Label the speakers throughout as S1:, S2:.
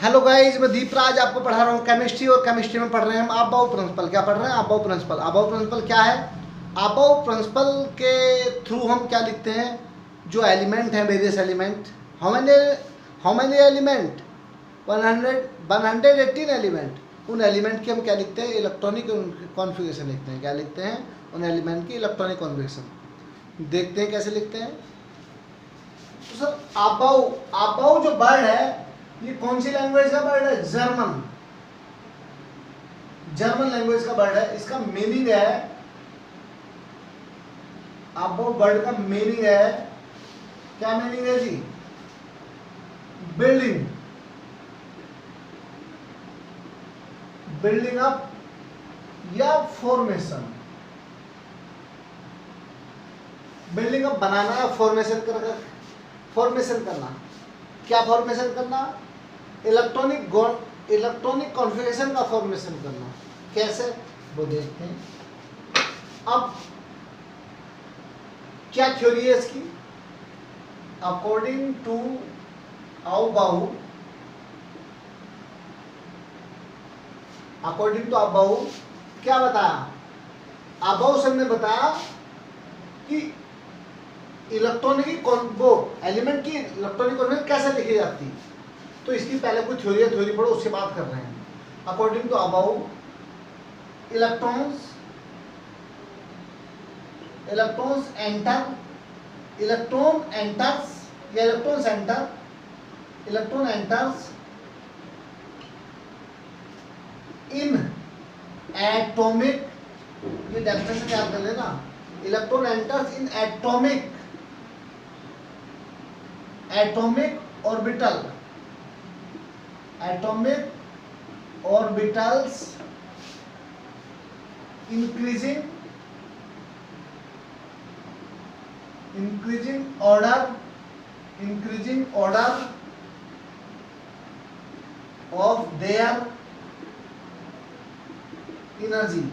S1: Hello guys, मैं दीप राज आपको पढ़ा रहा हूँ केमिस्ट्री। और केमिस्ट्री में पढ़ रहे हैं हम अबाव प्रिंसिपल। क्या पढ़ रहे हैं? Above principal. अबाव प्रिंसिपल क्या है? अबाव प्रिंसिपल के थ्रू हम क्या लिखते हैं? जो एलिमेंट हैं, various element. How many element? 118 element. उन एलिमेंट की हम क्या लिखते हैं? इलेक्ट्रॉनिक कॉन्फ़िगरेशन लिखते हैं। क्या लिखते हैं? उन एलिमेंट की इलेक्ट्रॉनिक कॉन्फ़िगरेशन। देखते हैं कैसे लिखते हैं। तो सर अबाव जो वर्ड है, ये कौन सी लैंग्वेज का वर्ड है? जर्मन लैंग्वेज का वर्ड है। इसका मीनिंग है, अबाव वर्ड का मीनिंग है, क्या मीनिंग है जी? बिल्डिंग अप या फॉर्मेशन। बिल्डिंग अप बनाना या फॉर्मेशन करना। क्या फॉर्मेशन करना? इलेक्ट्रॉनिक कॉन्फ़िगरेशन का फॉर्मेशन करना। कैसे, वो देखते हैं। अब क्या थ्योरी है इसकी? अकॉर्डिंग टू अबाउ क्या बताया? अबाउ सर ने बताया कि इलेक्ट्रॉनिक एलिमेंट की इलेक्ट्रॉनिक कॉन्फ़िगरेशन कैसे लिखी जाती है। तो इसकी पहले कोई थ्योरी पढ़ो, उसके बाद कर रहे हैं। According to Aufbau, electrons enters in atomic, ये डेफिनेशन याद कर लेना। Electron enters in atomic orbitals increasing order of their energy.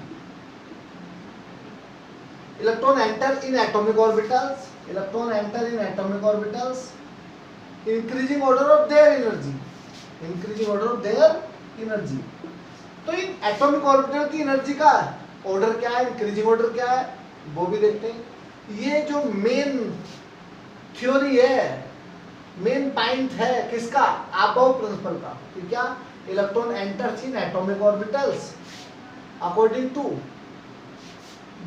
S1: Electron enter in atomic orbitals, increasing order of their energy. तो इन एटॉमिक ऑर्बिटल की energy का order क्या है, increasing order क्या है, वो भी देखते हैं। ये जो मेन थ्योरी है, मेन पॉइंट है किसका? अबाव प्रिंसिपल का। कि क्या? Electron enters in atomic orbitals according to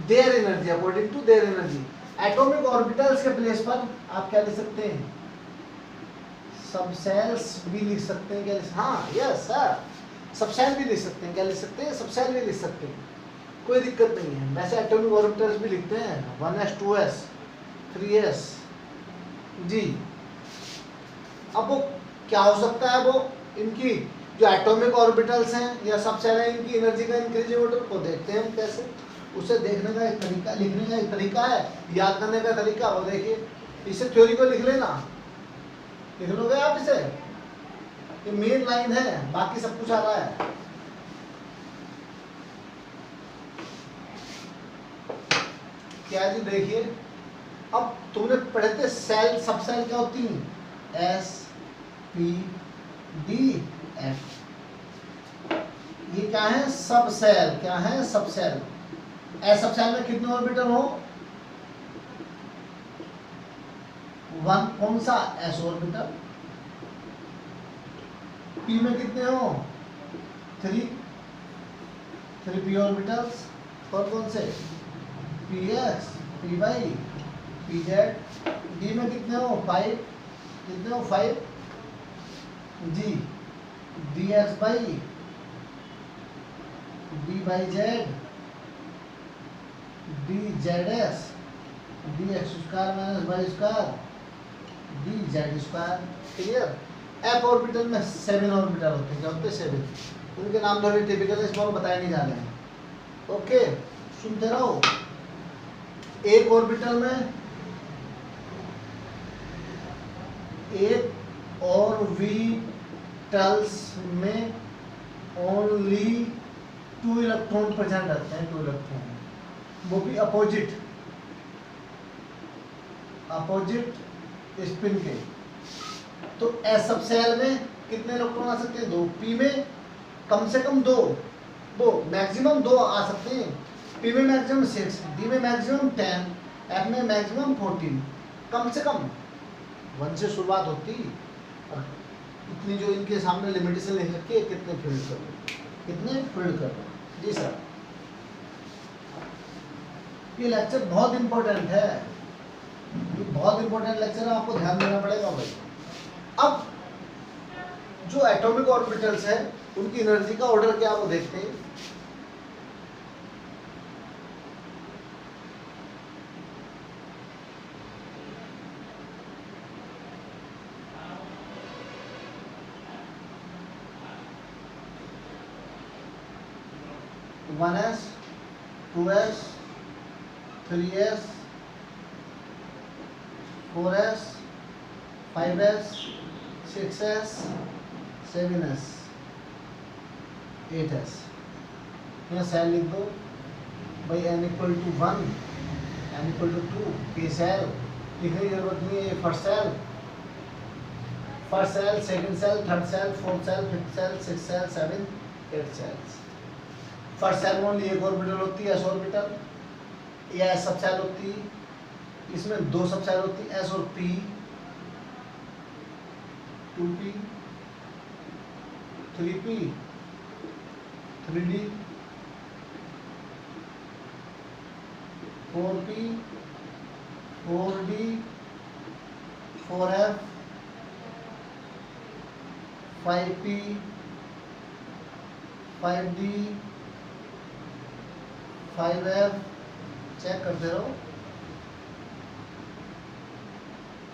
S1: their energy. Atomic orbitals के प्लेस पर आप क्या लिख सकते हैं? सबसेल्स भी लिख सकते हैं। क्या? हाँ, यस सर, सबसेल भी लिख सकते हैं। क्या लिख सकते हैं? सबसेल भी लिख सकते हैं, कोई दिक्कत नहीं है। वैसे एटॉमिक ऑर्बिटल्स भी लिखते हैं, 1s 2s 3s जी। अब वो क्या हो सकता है? वो इनकी जो एटॉमिक ऑर्बिटल्स हैं या सबसेल है, इनकी एनर्जी का इंक्रीजिंग ऑर्डर को देखते हैं हम कैसे। उसे देखने का एक तरीका, लिखने का एक तरीका है, याद करने का तरीका। वो देखिए, इसे थ्योरी को लिख लेना, लिख लोगे आप इसे। ये मेन लाइन है, बाकी सब कुछ आ रहा है। क्या जी? देखिए, अब तुमने पढ़े थे सेल, सबसेल क्या होती है? S P D F। ये क्या है? सबसेल। क्या है? सबसेल। एस सबसेल में कितने ऑर्बिटल हो? 1। कौन सा? S orbital. P में कितने हो? 3 P ऑर्बिटल्स। और कौन से? PX, PY, PZ। D में कितने हो? 5। कितने हो? 5 G, DXY, DYZ, DZS, DX square minus Y square, DZ square. Clear? F orbital में 7 ऑर्बिटल होते हैं। क्या होते हैं? 7। उनके नाम थोड़े टिपिकल है, इस बार बताए नहीं जा रहे हैं। ओके, सुनते रहो। एक ऑर्बिटल में एक ऑर्बिटल्स में ओनली 2 इलेक्ट्रॉन प्रेजेंट रहते हैं। 2 इलेक्ट्रॉन, वो भी अपोजिट स्पिन के। तो एस सबसेल में कितने इलेक्ट्रॉन आ सकते हैं? 2। पी में कम से कम 2 मैक्सिमम 2 आ सकते हैं। पी में मैक्सिमम 6, डी में मैक्सिमम 10, एफ में मैक्सिमम 14। कम से कम 1 से शुरुआत होती और इतनी जो इनके सामने लिमिटेशन लिख रखी है, कितने फील्ड कर लो, कितने फील्ड कर लो। जी सर, ये लेक्चर बहुत इंपॉर्टेंट है, ये बहुत इंपॉर्टेंट लेक्चर है, आपको ध्यान देना पड़ेगा भाई। अब जो एटॉमिक ऑर्बिटल्स है उनकी एनर्जी का ऑर्डर क्या वो देखते हैं। One S, 2s, 3s, 4s, 5s, 6s, 7s, 8s। यहाँ सेल लिख दो भाई, n equal to 1, n equal to 2, p shell लिखने की जरूरत नहीं है। ये first shell, second shell, third shell, fourth shell, fifth shell, six shell, 7, 8 shells. First shell में ओनली एक ऑर्बिटल होती है, s ऑर्बिटल, या s सब सेल होती है। इसमें 2 सब सेल होती है, s और p, 2p, 3p, 3d, 4p, 4d, 4f, 5p, 5d, 5f, check करते रहो,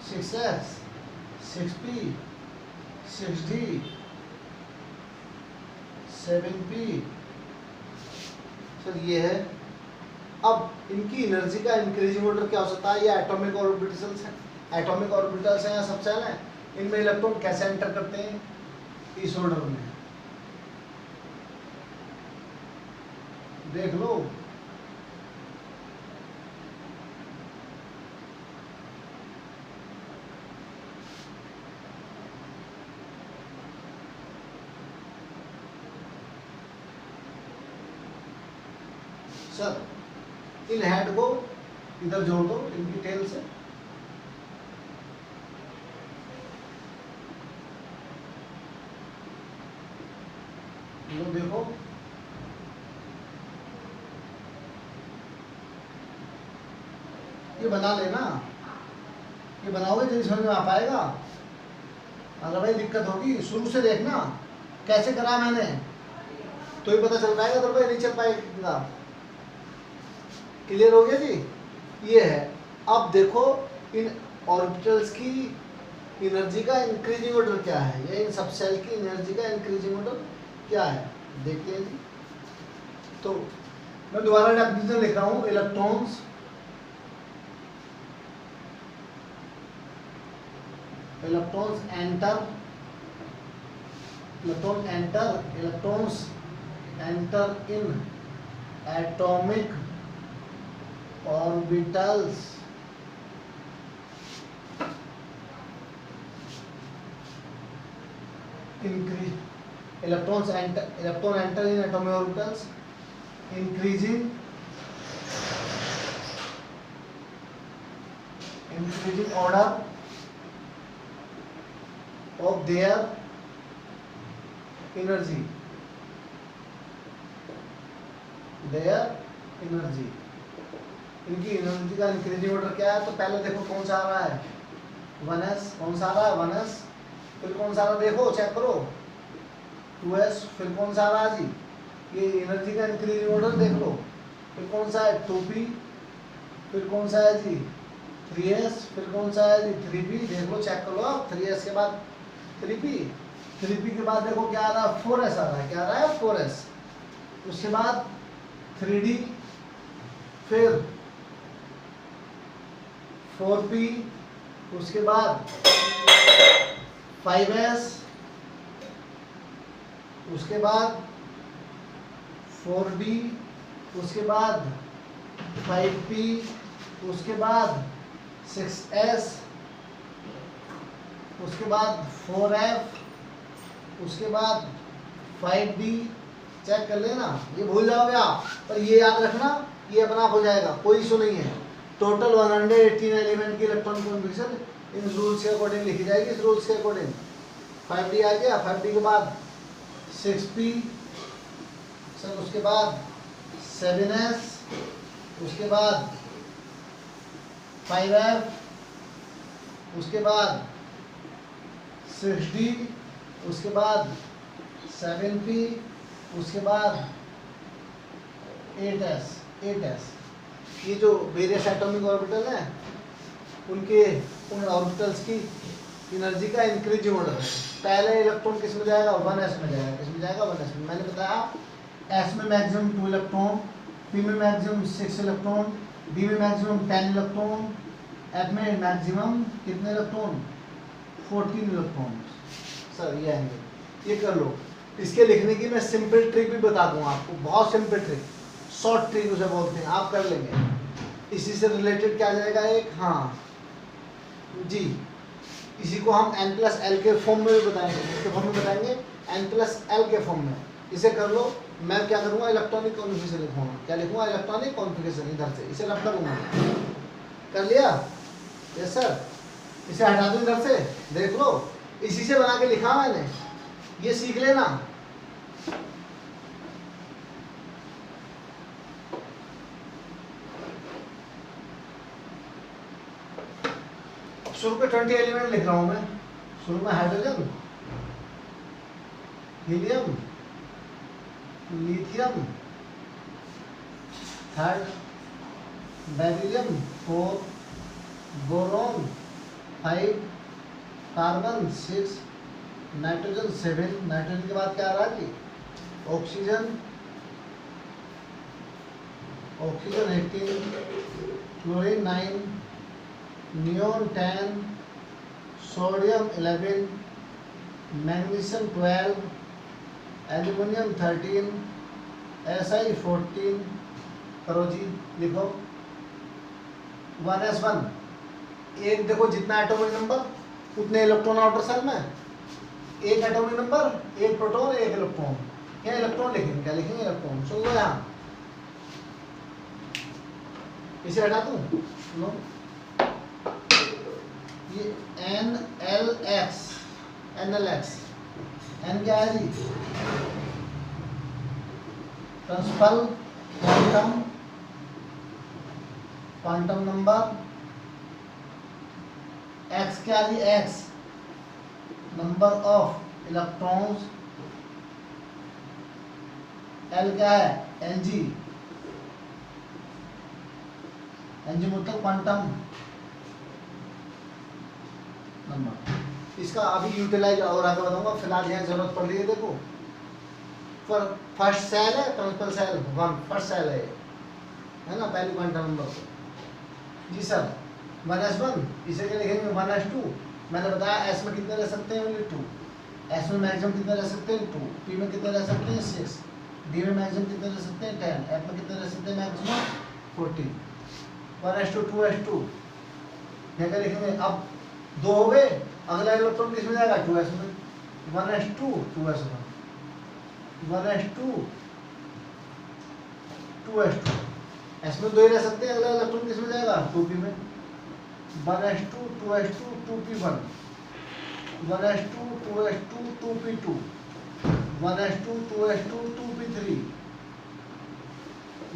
S1: 6s, 6p, 6d, 7p। Sir ये है। अब इनकी एनर्जी का इंक्रीजिंग ऑर्डर क्या हो सकता है? ये एटॉमिक ऑर्बिटल्स हैं, एटॉमिक ऑर्बिटल्स हैं या सब सेल हैं। इनमें इलेक्ट्रॉन कैसे एंटर करते हैं? इस ऑर्डर में, देख लो। सर इन हेड को इधर जोड़ दो इनकी टेल से। लो देखो, ये बना लेना, ये बनाओगे तो समझ में आ पाएगा, अगर भाई दिक्कत होगी शुरू से देखना कैसे करा मैंने, तो ही पता चल पाएगा, तो भाई नहीं चल पाएगा। क्लियर हो गया जी? ये है। अब देखो इन ऑर्बिटल्स की एनर्जी का इंक्रीजिंग ऑर्डर क्या है, या इन सब सेल की एनर्जी का इंक्रीजिंग ऑर्डर क्या है, देखते हैं जी। तो मैं दोबारा डेफिनेशन लिख रहा हूँ। Electrons enter in atomic orbitals increase. Electron enter in atomic orbitals, increasing order of their energy. इनकी एनर्जी का इंक्रीजिंग ऑर्डर क्या है? तो पहले देखो कौन सा आ रहा है, 1s, कौन सा आ रहा है 1s, फिर कौन सा आ रहा है देखो चेक करो 2s, फिर कौन सा आ रहा है जी, ये एनर्जी का इंक्रीजिंग ऑर्डर देख लो, फिर कौन सा है 2p, फिर कौन सा है जी 3s, फिर कौन सा है जी 3p, देख लो चेक कर लो आप। 3s के बाद 3p के बाद देखो क्या आ रहा है 4s आ रहा है, क्या आ रहा है 4s, उसके बाद 3d, फिर 4p, उसके बाद 5s, उसके बाद 4d, उसके बाद 5p, उसके बाद 6s, उसके बाद 4f, उसके बाद 5d चेक कर लेना, ये भूल जाओगे आप, पर ये याद रखना, ये अपना आप हो जाएगा, कोई इशू नहीं है। टोटल 118 एलिमेंट की इलेक्ट्रॉन कॉन्फ़िगरेशन इन रूल्स के अकॉर्डिंग लिखी जाएगी, इस रूल्स के अकॉर्डिंग। 5d आ गया, 5d के बाद 6p सर, उसके बाद 7s, उसके बाद 5f, उसके बाद 6d, उसके बाद 7p, उसके बाद 8s। ये जो वेरियस एटॉमिक ऑर्बिटल हैं उनके उन ऑर्बिटल्स की एनर्जी का इंक्रीजिंग ऑर्डर है। पहले इलेक्ट्रॉन किस में जाएगा, 1s में जाएगा। किस में जाएगा, 1s में। मैंने बताया s में मैक्सिमम 2 इलेक्ट्रॉन, p में मैक्सिमम 6 इलेक्ट्रॉन, d में मैक्सिमम 10 इलेक्ट्रॉन, f में मैक्सिमम कितने इलेक्ट्रॉन, 14 इलेक्ट्रॉन। सर ये आएंगे, ये कर लो। इसके लिखने की मैं सिंपल ट्रिक भी बता दूंगा आपको, बहुत सिंपल ट्रिक, शॉर्ट ट्रिक उसे बोलते हैं, आप कर लेंगे। इसी से रिलेटेड क्या जाएगा एक, हाँ जी, इसी को हम n+l के फॉर्म में भी बताएंगे, किसके फॉर्म में बताएंगे, n+l के फॉर्म में। इसे कर लो। मैं क्या करूँगा, इलेक्ट्रॉनिक कॉन्फ़िगरेशन लिखूंगा। क्या लिखूंगा, इलेक्ट्रॉनिक कॉन्फ़िगरेशन, इधर से इसे रब करूँगा। कर लिया, यस सर। इसे हटा दो इधर से, देख लो, इसी से बना के लिखा मैंने, ये सीख लेना। शुरू पे 20 एलिमेंट लिख रहा हूं मैं। शुरू में hydrogen, helium, lithium, third beryllium, 4 boron, 5 carbon, 6 nitrogen, 7 nitrogen के बाद क्या आ रहा है जी, oxygen, 18, chlorine 9, neon 10, sodium 11, magnesium 12, aluminium 13, Si 14। करो जी, लिखो 1s1। एक देखो, जितना एटॉमिक नंबर उतने इलेक्ट्रॉन आउटर सेल में, एक एटॉमिक नंबर, एक प्रोटॉन, एक इलेक्ट्रॉन। क्या इलेक्ट्रॉन लिखेंगे, क्या लिखेंगे, इलेक्ट्रॉन। सुन लो यहाँ, इसे हटा दूं, लो, ये NLX, N क्या है जी, प्रिंसिपल क्वांटम नंबर, X क्या है, X number of electrons, L क्या है, Ng मतलब क्वांटम नंबर। इसका अभी यूटिलाइज और आगे बताऊंगा, फिलहाल यहाँ जरूरत पड़ रही है। देखो, फर्स्ट सेल है, प्रिंसिपल सेल 1, फर्स्ट सेल है ना, पहली क्वांटम नंबर जी सर। 1s1, इसे क्या लिखेंगे, 1s2। मैंने बताया s में कितने रह सकते हैं, ओनली 2। s में मैक्सिमम कितने रह सकते हैं, 2। p में कितने रह सकते हैं, 6। d में मैक्सिमम कितने रह सकते हैं, 10। f में कितने रह सकते हैं, मैक्सिमम 14। 1s2, 2s2, क्या लिखेंगे। अब 2 हो गए, अगला इलेक्ट्रॉन किस में जाएगा, 2s में। 1s2, 2s1, 1s2, 2s2, s में 2 ही रह सकते हैं, अगला इलेक्ट्रॉन किस में जाएगा, 2p में। 1s2, 2s2, 2p1, 1s2, 2s2, 2p2, 1s2, 2s2, 2p3,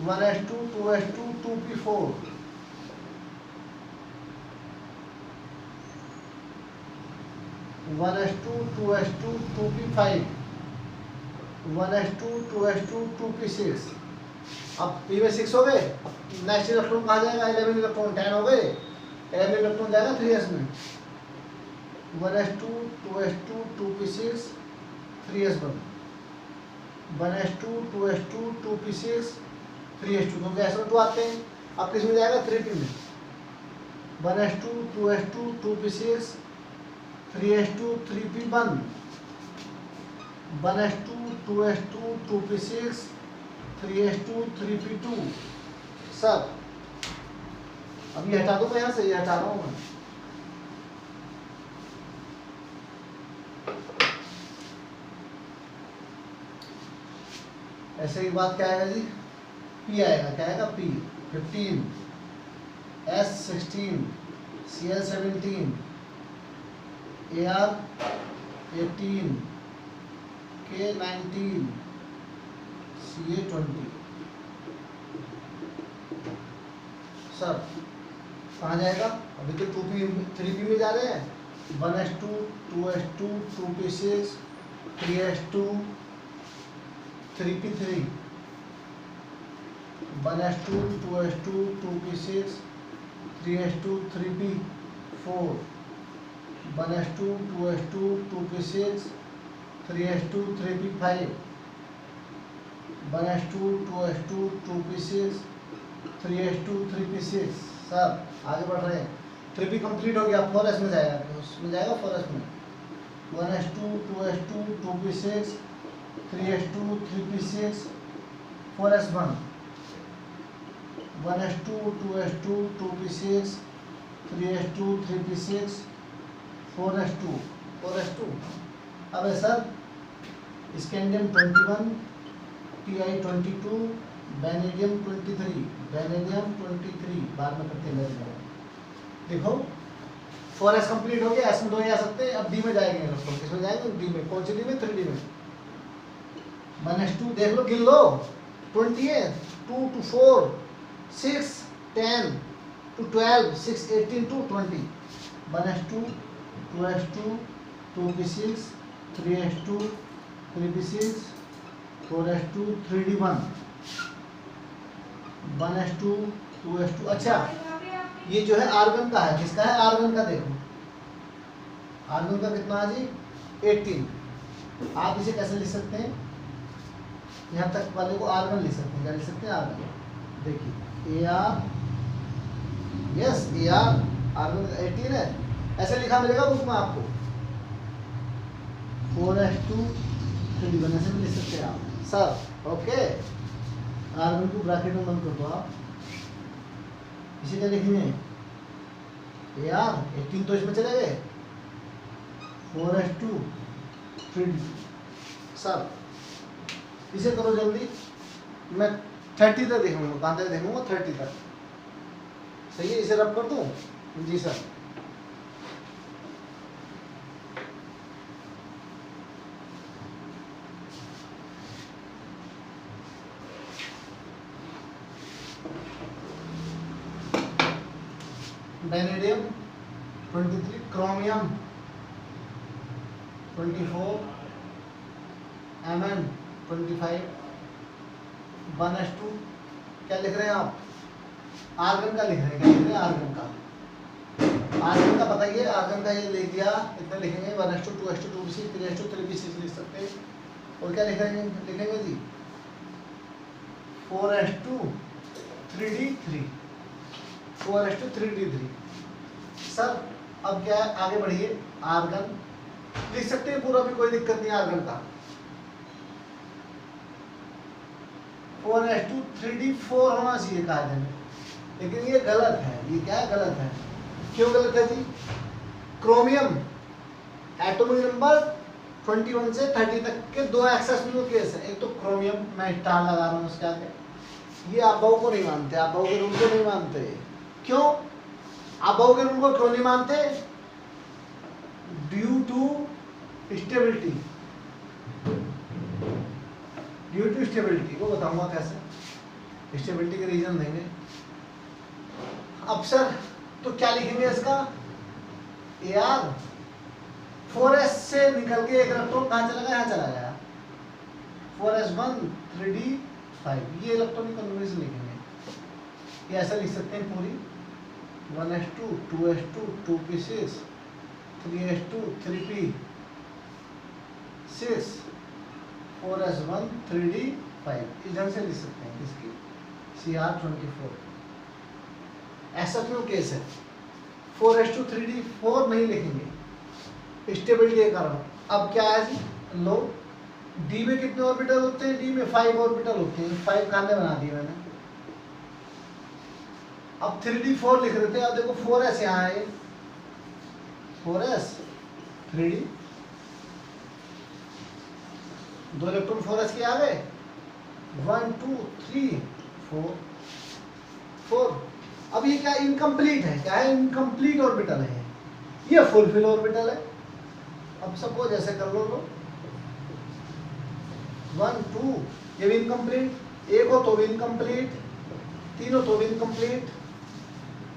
S1: 1s2, 2s2, 2p4, 1s2, 2s2, 2p5, 1s2, 2s2, 2p6। अब p में 6 हो गए, नेक्स्ट इलेक्ट्रॉन कहाँ जाएगा, 11 इलेक्ट्रॉन, 10 हो गए, 11 इलेक्ट्रॉन जाएगा 3s में। 1s2, 2s2, 2p6, 3s1, 1s2, 2s2, 2p6, 3s2, क्योंकि s में 2 आते हैं। अब किस में जाएगा, 3p में। 1s2, 2s2, 2p6, 3s2, 3p1, 1s2, 2s2, 2p6, 3s2, 3p2। Sir अब ये हटा दो मैं, यहाँ से ये हटा रहा हूँ मैं। ऐसे ही बात क्या आएगा जी, पी आएगा, क्या आएगा P 15, S 16, C L 17, A R 18, K 19, C A 20। Sir कहाँ जाएगा, अभी तो 2p 3p में जा रहे हैं, 1s2 2s2 2p6 3s2 3p3, 1s2 2s2 2p6 3s2 3p4, 1s2 2s2 2p6 3s2 3p5, 1s2 2s2 2p6 3s2 3p6। Sir आगे बढ़ रहे हैं, 3p कंप्लीट हो गया, 4s में जाएगा, उसमें जाएगा 4s में, 1s2 2s2 2p6 3s2 3p6 4s1, 1s2 2s2 2p6 3s2 3p6 4s2। अब है sir scandium 21, T I 22, vanadium 23, vanadium 23 बाद में करते हैं। देखो 4s कंप्लीट हो गया, s में 2 आ सकते हैं, अब d में जाएंगे दोस्तों, किसमें जाएंगे, d में, कौन सी d में, 3d में। 1s2 देख लो, गिन लो, 20 है, 2 to 4 6 10 to 12 6 18 to 20, 1s2 2s2 2p6 3s2 3p6 4s2 3d1, 1s2 2s2। अच्छा ये जो है आर्गन का है, किसका है, आर्गन का। देखो आर्गन का कितना है जी, 18। आप इसे कैसे लिख सकते हैं, यहाँ तक वाले को आर्गन लिख सकते हैं, क्या लिख सकते हैं, आर्गन। देखिए A R, yes A R, argon 18 है, ऐसे लिखा मिलेगा बुक में आपको, 4s2 3d1 ऐसे भी लिख सकते हैं आप सर। ओके, आर्गन को ब्रैकेट में बंद कर दो आप, इसी तरह लिखेंगे यार 18 तो इसमें चले गए, 4s2 3d। सर इसे करो जल्दी, मैं 30 तक देखूंगा, कहाँ तक देखूंगा, 30 तक। सही है, इसे रब कर दूं जी sir. Vanadium 23, chromium 24, Mn 25, 1s2। क्या लिख रहे हैं आप, आर्गन का लिख रहे हैं, क्या लिख रहे हैं, आर्गन का। आर्गन का बताइए, आर्गन का ये लिख दिया, इतना लिखेंगे 1s2 2s2 2p6 3s2 3p6 लिख सकते हैं। और क्या लिखेंगे, लिखेंगे जी 4s2 3d3, 4s2 3d3। Sir अब क्या है, आगे बढ़िए, आर्गन लिख सकते हैं पूरा भी, कोई दिक्कत नहीं आर्गन का। 4s2 3d4 होना चाहिए कायदे में, लेकिन ये गलत है। ये क्या है, गलत है। क्यों गलत है जी, क्रोमियम एटॉमिक नंबर 21 से 30 तक के 2 एक्सेस में केस है। एक तो क्रोमियम, मैं स्टार लगा रहा हूँ उसके आगे, ये अबव को नहीं मानते, अबव के रूल को नहीं मानते। क्यों अबव के रूल को क्यों नहीं मानते, due to stability, due to stability को बताऊंगा कैसे, स्टेबिलिटी के रीजन देंगे। अब सर तो क्या लिखेंगे इसका, यार 4s से निकल के एक इलेक्ट्रॉन कहाँ चला गया, यहाँ चला गया, 4s1 3d5, ये इलेक्ट्रॉनिक कन्फर्मेशन लिखेंगे। ये ऐसा लिख सकते हैं पूरी, 1s2 2s2 2p6 3s2 3p6 4s1 3d5, इस ढंग से लिख सकते हैं इसकी Cr24। ऐसा क्यों केस है, 4s2 3d4 नहीं लिखेंगे स्टेबिलिटी के कारण। अब क्या है जी, लो डी में कितने ऑर्बिटल होते हैं, डी में 5 ऑर्बिटल होते हैं, 5 खाने बना दिए मैंने। अब 3d4 लिख रहे थे, अब देखो 4s यहाँ है, 4s 3d, 2 इलेक्ट्रॉन 4s के आ गए, 1 2 3 4 4। अब ये क्या इनकम्प्लीट है, क्या है इनकम्प्लीट ऑर्बिटल है, ये फुलफिल ऑर्बिटल है। अब सपोज ऐसे कर लो 1 2, ये भी इनकम्प्लीट, एक हो तो भी इनकम्प्लीट, तीन हो तो भी इनकम्प्लीट,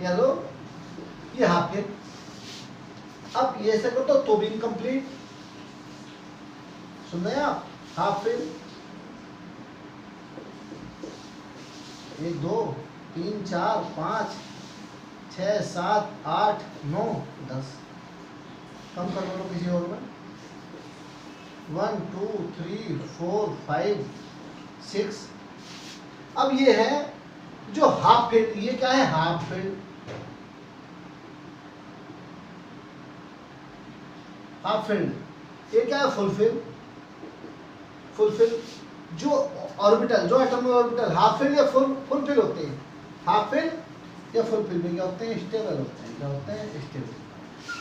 S1: या लो ये हाफ फिल। अब ये ऐसे करो तो भी इनकम्प्लीट, सुन रहे हैं आप, हाफ फिल 1 2 3 4 5 6 7 8 9 10। कम कर लो किसी और में, 1 2 3 4 5 6। अब ये है जो हाफ फिल्ड, ये क्या है हाफ फिल्ड, हाफ फिल्ड। ये क्या है फुलफिल, फुलफिल जो ऑर्बिटल, जो एटॉमिक ऑर्बिटल हाफ फिल या फुलफिल होते हैं, हाफ फिल या फुलफिल में क्या होते हैं, स्टेबल होते हैं, क्या होते हैं स्टेबल।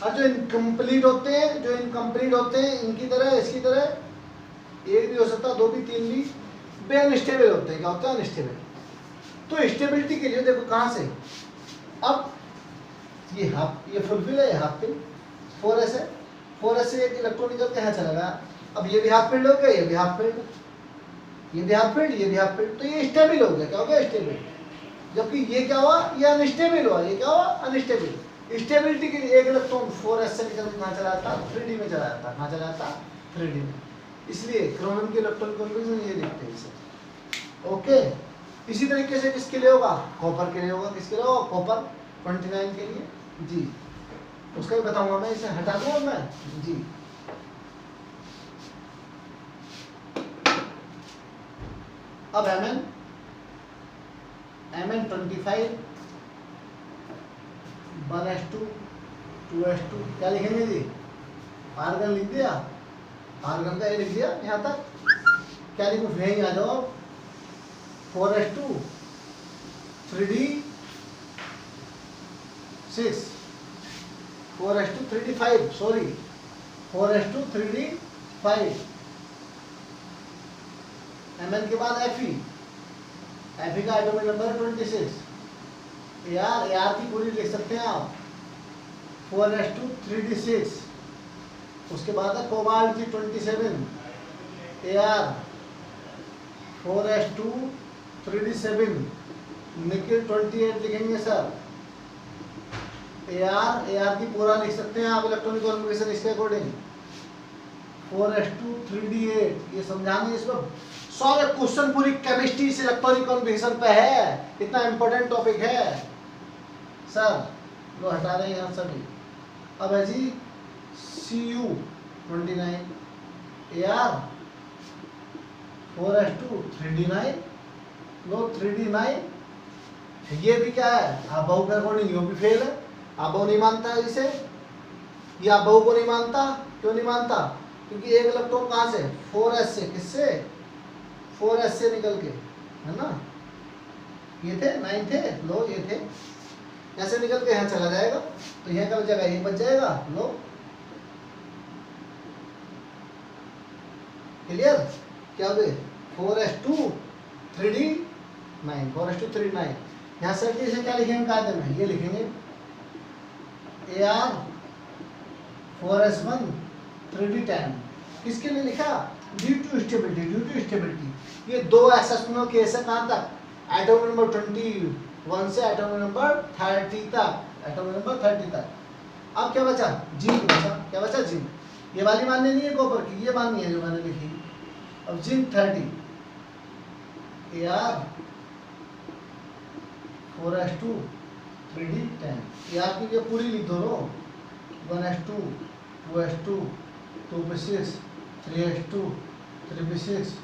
S1: और जो इनकम्प्लीट होते हैं, जो इनकम्प्लीट होते हैं इनकी तरह इसकी तरह एक भी हो सकता, दो भी, तीन भी, बे अनस्टेबल होते हैं, क्या होते हैं अनस्टेबल। तो स्टेबिलिटी के लिए देखो कहाँ से, अब ये हाफ, ये फुलफिल है, ये हाफ फिल, 4s है, 4s से एक इलेक्ट्रॉन निकल के यहाँ चला गया। अब ये भी हाफ फील्ड हो गया, ये भी हाफ फील्ड, ये भी हाफ फील्ड, ये भी हाफ फील्ड, तो ये स्टेबल हो गया, क्या हो गया स्टेबल। जबकि ये क्या हुआ, ये अनस्टेबल हुआ, ये क्या हुआ अनस्टेबल। स्टेबिलिटी के लिए एक इलेक्ट्रॉन 4s से निकल के कहाँ चला जाता, 3d में चला जाता, कहाँ चला जाता 3d में। इसलिए क्रोमियम के इलेक्ट्रॉन कॉन्फ़िगरेशन ये लिखते हैं इसे। ओके, इसी तरीके से किसके लिए होगा, कॉपर के लिए होगा, किसके लिए होगा कॉपर 29 के लिए जी, उसका भी बताऊंगा मैं, इसे हटा दूंगा मैं जी। अब Mn25 1s2 2s2 क्या लिखेंगे जी, आर्गन लिख दिया, आर्गन का ये लिख दिया यहाँ तक, क्या लिखूं फिर यहीं आ जाओ, 4s2 3d6 4s2 3d5 sorry 4s2 3d5। Mn के बाद Fe, Fe का एटॉमिक नंबर 26, Ar की पूरी लिख सकते हैं आप 4s2 3d6। उसके बाद है कोबाल्ट की 27, Ar 4s2 3d7, निकिल 28 लिखेंगे सर, Ar की पूरा लिख सकते हैं आप इलेक्ट्रॉनिक कॉन्फ़िगरेशन इसके अकॉर्डिंग 4s2 3d8। ये समझाने इसमें सारे क्वेश्चन पूरी केमिस्ट्री से इलेक्ट्रॉनिक कॉन्फ़िगरेशन पे है, इतना इंपॉर्टेंट टॉपिक है सर, लो हटा रहे हैं यहाँ सभी। अब है जी Cu 29, Ar 4s2 3d9, लो 3d9, ये भी क्या है अबव के अकॉर्डिंग, ये भी फेल है, अबव नहीं मानता है इसे, ये अबव को नहीं मानता, क्यों नहीं मानता, क्योंकि एक इलेक्ट्रॉन कहाँ से 4s से, किससे 4s से निकल के, है ना, ये थे 9 थे, लो ये थे, ऐसे निकल के यहाँ चला जाएगा, तो यहाँ का जगह ये बच जाएगा, लो क्लियर, क्या हो गए 4s2 3d9, 4s2 3d9। यहाँ से क्या लिखेंगे कायदे में, ये लिखेंगे Ar 4s1 3d10, किसके लिए लिखा, due to stability, due to stability. ये दो एसेसमेंट केस है कहाँ तक, एटॉमिक नंबर 21 से एटॉमिक नंबर 30 तक, एटॉमिक नंबर 30 तक। अब क्या बचा, जिंक बचा, क्या बचा जिंक, ये वाली माननी नहीं है कॉपर की, ये माननी है जो मैंने लिखी। अब zinc 30, Ar 4s2 3d10, Ar की ये पूरी लिख दो, 1s2 2s2 2p6 3s2 3p6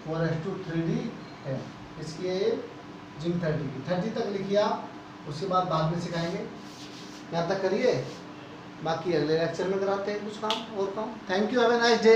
S1: 4s2 3d10, इसकी है जिंक 30 की, 30 तक लिखिए आप, उसके बाद में सिखाएंगे, यहाँ तक करिए, बाकी अगले लेक्चर में कराते हैं कुछ काम और काम। Thank you, have a nice day.